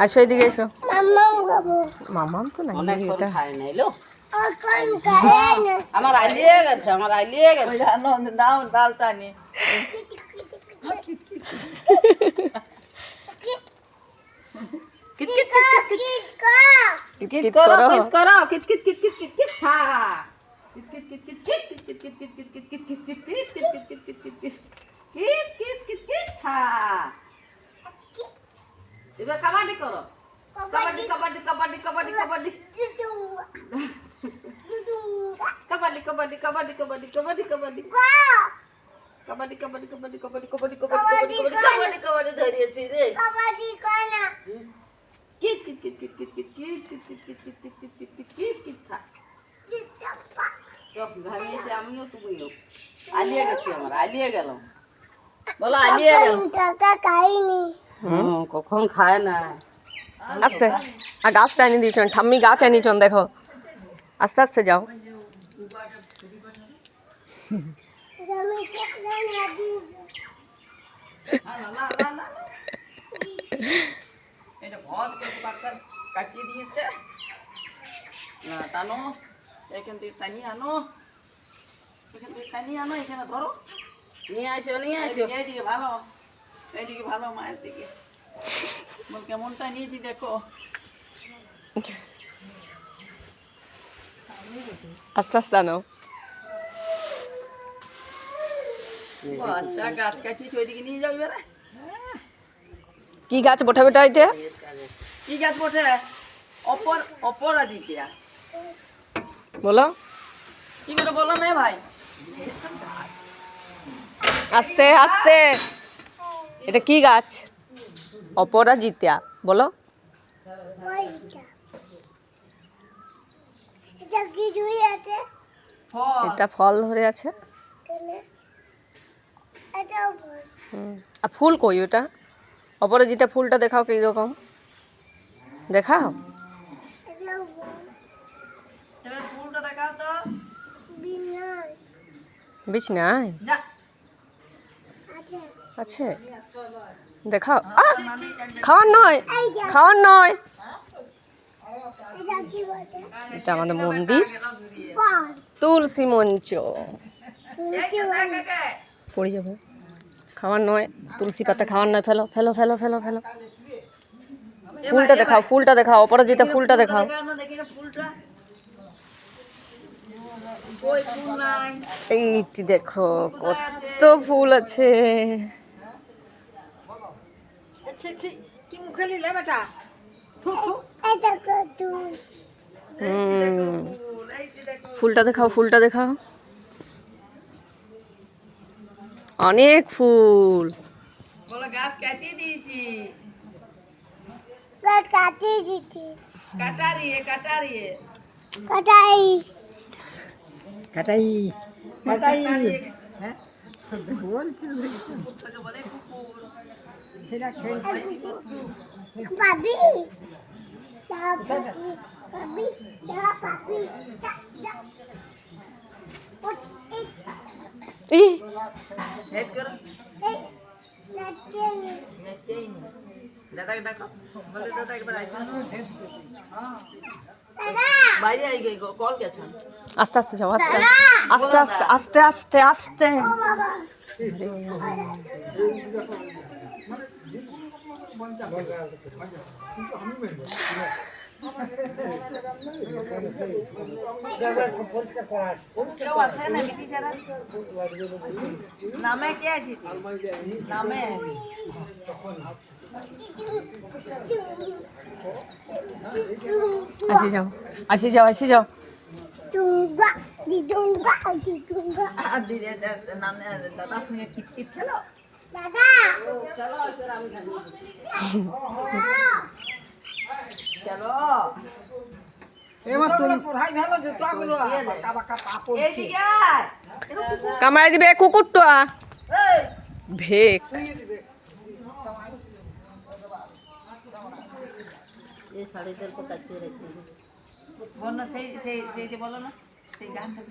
আসো এদিকে এসো। মামাম তো নাই এটা আমার আইলিয়ে গেছে নাও ডালটা নি এবার কাবাডি করো কাবাডি কাবাডি কাবাডি কাবাডি কাবাডি কাবাডি কাবাডি কাবাডি কাবাডি কাবাডি কাবাডি কাবাডি কাবাডি কাবাডি কাবাডি কাবাডি কাবাডি কাবাডি কাবাডি ধরিয়েছি রে কাবাডি কানা kit kit kit kit kit kit kit kit kit kit kit kit kit kit kit kit থা সব ভাবিয়েছে আমিও তুমিও আলিয়ে গেছি আমার আলিয়ে গেল বলো আলিয়ে গেল টাকা খাইনি কখন খায় না আস্তে আর গাছটা এনে দিয়েছেন ঠাম্মি গাছ এনেছেন দেখো আস্তে আস্তে যাও এটা ভদ করে বাচ্চা কাটিয়ে দিয়েছে না টানো এখান থেকে টানিয়ে আনো এখান থেকে টানিয়ে আনো এখানে ধরো নিয়ে আসো এইদিকে ভালো মায়ের দিকে বল কেমনটা নিয়েছি দেখো আস্তে আস্তে আনো আচ্ছা গাছ কাটিয়ে ওইদিকে নিয়ে যাবে রে কি গাছ বটে বেটা এটা কি গাছ বটে অপরাজিতা বলো কি করে বলো না ভাই আস্তে আস্তে এটা কি গাছ অপরাজিতা বলো এটা ফল ধরে আছে আর ফুল কই ওটা অপরাজিতা ফুলটা দেখাও কি রকম দেখাও এবার ফুলটা দেখাও তো বিছ নাই না আছে দেখাও খাওয়ার নয় খাওয়ার নয় এটা আমাদের মন্দির তুলসী মঞ্চ পড়ে যাবো খাওয়ার নয় তুলসী পাতা খাওয়ার নয় ফেলো ফেলো ফেলো ফেলো ফেলো ফুলটা দেখাও অপরাজিতা ফুলটা দেখাও এইটি দেখো কত ফুল আছে ফুলটা দেখাও অনেক ফুল বলো গাছ কাটিয়ে দিয়েছি কাটাই হ্যাঁ বল বলে কুকুর সেটা পাবি দাদাকে ডাকো বলে দাদা একবার আসো বাইরে আই গই কল গেছে আস্তে আস্তে যাও আস্তে আস্তে আস্তে আস্তে আস্তে নামে কে আছিস নামে আসি যাও দাদার সঙ্গে কিটকিট খেলো চলো কামড়াই দিবে কুকুরটা ভেক এই শাড়িদের তো কাছে রেখে বলো সেই যে বলো না সেই গানটা